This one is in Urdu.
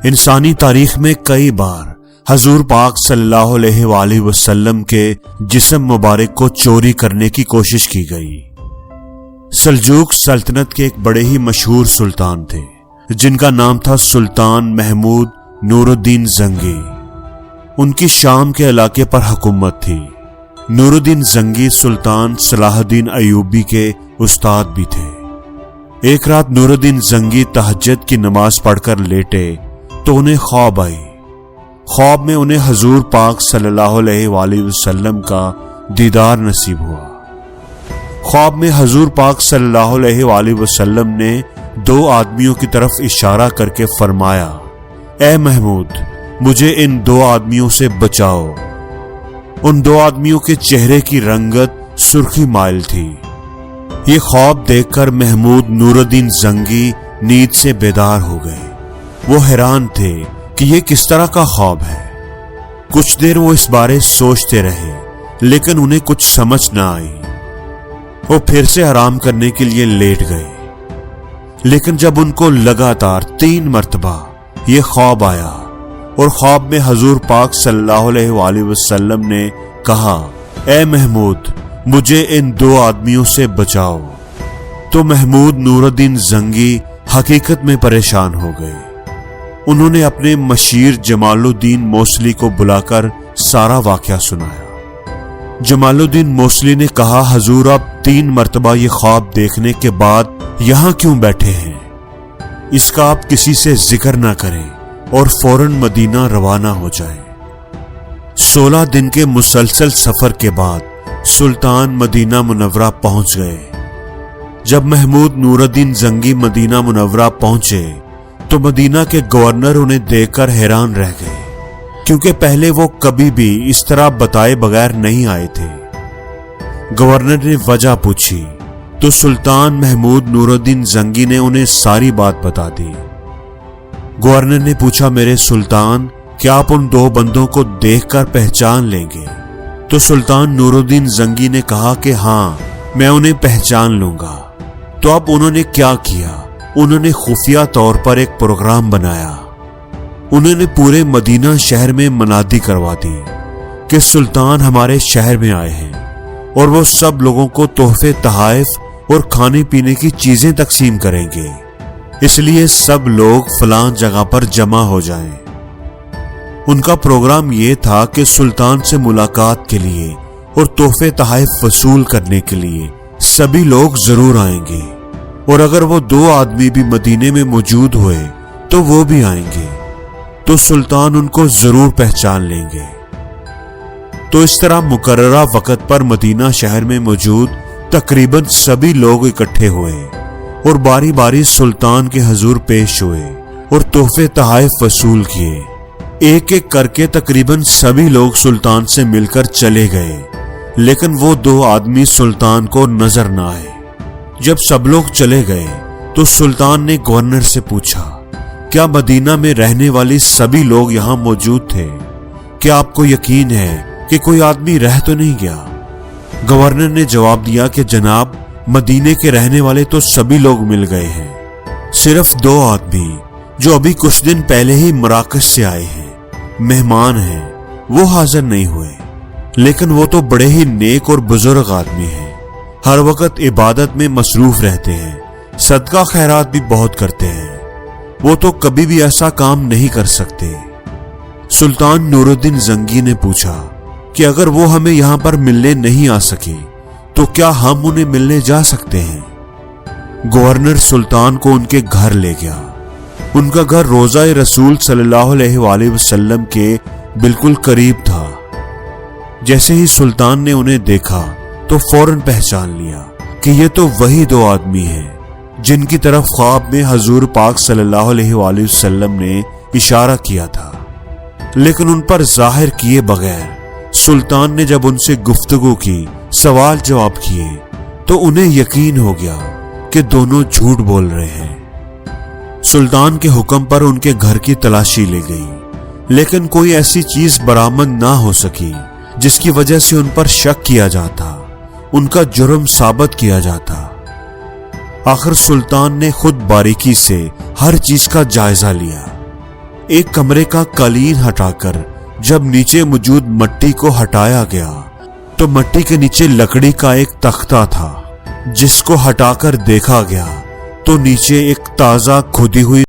انسانی تاریخ میں کئی بار حضور پاک صلی اللہ علیہ وآلہ وسلم کے جسم مبارک کو چوری کرنے کی کوشش کی گئی۔ سلجوق سلطنت کے ایک بڑے ہی مشہور سلطان تھے جن کا نام تھا سلطان محمود نور الدین زنگی۔ ان کی شام کے علاقے پر حکومت تھی۔ نور الدین زنگی سلطان صلاح الدین ایوبی کے استاد بھی تھے۔ ایک رات نور الدین زنگی تہجد کی نماز پڑھ کر لیٹے تو انہیں خواب آئی۔ خواب میں انہیں حضور پاک صلی اللہ علیہ وآلہ وسلم کا دیدار نصیب ہوا۔ خواب میں حضور پاک صلی اللہ علیہ وآلہ وسلم نے دو آدمیوں کی طرف اشارہ کر کے فرمایا، اے محمود، مجھے ان دو آدمیوں سے بچاؤ۔ ان دو آدمیوں کے چہرے کی رنگت سرخی مائل تھی۔ یہ خواب دیکھ کر محمود نور الدین زنگی نیند سے بیدار ہو گئے۔ وہ حیران تھے کہ یہ کس طرح کا خواب ہے۔ کچھ دیر وہ اس بارے سوچتے رہے لیکن انہیں کچھ سمجھ نہ آئی۔ وہ پھر سے آرام کرنے کے لیے لیٹ گئے، لیکن جب ان کو لگاتار 3 مرتبہ یہ خواب آیا اور خواب میں حضور پاک صلی اللہ علیہ وآلہ وسلم نے کہا، اے محمود، مجھے ان دو آدمیوں سے بچاؤ، تو محمود نور الدین زنگی حقیقت میں پریشان ہو گئے۔ انہوں نے اپنے مشیر جمال الدین موصلی کو بلا کر سارا واقعہ سنایا۔ جمال الدین موصلی نے کہا، حضور آپ 3 مرتبہ یہ خواب دیکھنے کے بعد یہاں کیوں بیٹھے ہیں؟ اس کا آپ کسی سے ذکر نہ کریں اور فوراً مدینہ روانہ ہو جائیں۔ 16 دن کے مسلسل سفر کے بعد سلطان مدینہ منورہ پہنچ گئے۔ جب محمود نور الدین زنگی مدینہ منورہ پہنچے تو مدینہ کے گورنر انہیں دیکھ کر حیران رہ گئے، کیونکہ پہلے وہ کبھی بھی اس طرح بتائے بغیر نہیں آئے تھے۔ گورنر نے وجہ پوچھی تو سلطان محمود نور الدین زنگی نے انہیں ساری بات بتا دی۔ گورنر نے پوچھا، میرے سلطان، کیا آپ ان دو بندوں کو دیکھ کر پہچان لیں گے؟ تو سلطان نور الدین زنگی نے کہا کہ ہاں، میں انہیں پہچان لوں گا۔ تو اب انہوں نے کیا کیا؟ انہوں نے خفیہ طور پر ایک پروگرام بنایا۔ انہوں نے پورے مدینہ شہر میں منادی کروا دی کہ سلطان ہمارے شہر میں آئے ہیں اور وہ سب لوگوں کو تحفے، تحائف اور کھانے پینے کی چیزیں تقسیم کریں گے، اس لیے سب لوگ فلاں جگہ پر جمع ہو جائیں۔ ان کا پروگرام یہ تھا کہ سلطان سے ملاقات کے لیے اور تحفے تحائف وصول کرنے کے لیے سبھی لوگ ضرور آئیں گے، اور اگر وہ 2 آدمی بھی مدینے میں موجود ہوئے تو وہ بھی آئیں گے، تو سلطان ان کو ضرور پہچان لیں گے۔ تو اس طرح مقررہ وقت پر مدینہ شہر میں موجود تقریباً سبھی لوگ اکٹھے ہوئے اور باری باری سلطان کے حضور پیش ہوئے اور تحفے تحائف وصول کیے۔ ایک ایک کر کے تقریباً سبھی لوگ سلطان سے مل کر چلے گئے، لیکن وہ 2 آدمی سلطان کو نظر نہ آئے۔ جب سب لوگ چلے گئے تو سلطان نے گورنر سے پوچھا، کیا مدینہ میں رہنے والی سبھی لوگ یہاں موجود تھے؟ کیا آپ کو یقین ہے کہ کوئی آدمی رہ تو نہیں گیا؟ گورنر نے جواب دیا کہ جناب، مدینے کے رہنے والے تو سبھی لوگ مل گئے ہیں، صرف 2 آدمی جو ابھی کچھ دن پہلے ہی مراکش سے آئے ہیں، مہمان ہیں، وہ حاضر نہیں ہوئے، لیکن وہ تو بڑے ہی نیک اور بزرگ آدمی ہیں، ہر وقت عبادت میں مصروف رہتے ہیں، صدقہ خیرات بھی بہت کرتے ہیں، وہ تو کبھی بھی ایسا کام نہیں کر سکتے۔ سلطان نور الدین زنگی نے پوچھا کہ اگر وہ ہمیں یہاں پر ملنے نہیں آ سکے تو کیا ہم انہیں ملنے جا سکتے ہیں؟ گورنر سلطان کو ان کے گھر لے گیا۔ ان کا گھر روضہ رسول صلی اللہ علیہ وآلہ وسلم کے بالکل قریب تھا۔ جیسے ہی سلطان نے انہیں دیکھا تو فوراً پہچان لیا کہ یہ تو وہی 2 آدمی ہیں جن کی طرف خواب میں حضور پاک صلی اللہ علیہ وآلہ وسلم نے اشارہ کیا تھا، لیکن ان پر ظاہر کیے بغیر سلطان نے جب ان سے گفتگو کی، سوال جواب کیے، تو انہیں یقین ہو گیا کہ دونوں جھوٹ بول رہے ہیں۔ سلطان کے حکم پر ان کے گھر کی تلاشی لی گئی، لیکن کوئی ایسی چیز برآمد نہ ہو سکی جس کی وجہ سے ان پر شک کیا جاتا، ان کا جرم ثابت کیا جاتا۔ آخر سلطان نے خود باریکی سے ہر چیز کا جائزہ لیا۔ ایک کمرے کا قالین ہٹا کر جب نیچے موجود مٹی کو ہٹایا گیا تو مٹی کے نیچے لکڑی کا ایک تختہ تھا، جس کو ہٹا کر دیکھا گیا تو نیچے ایک تازہ کھدی ہوئی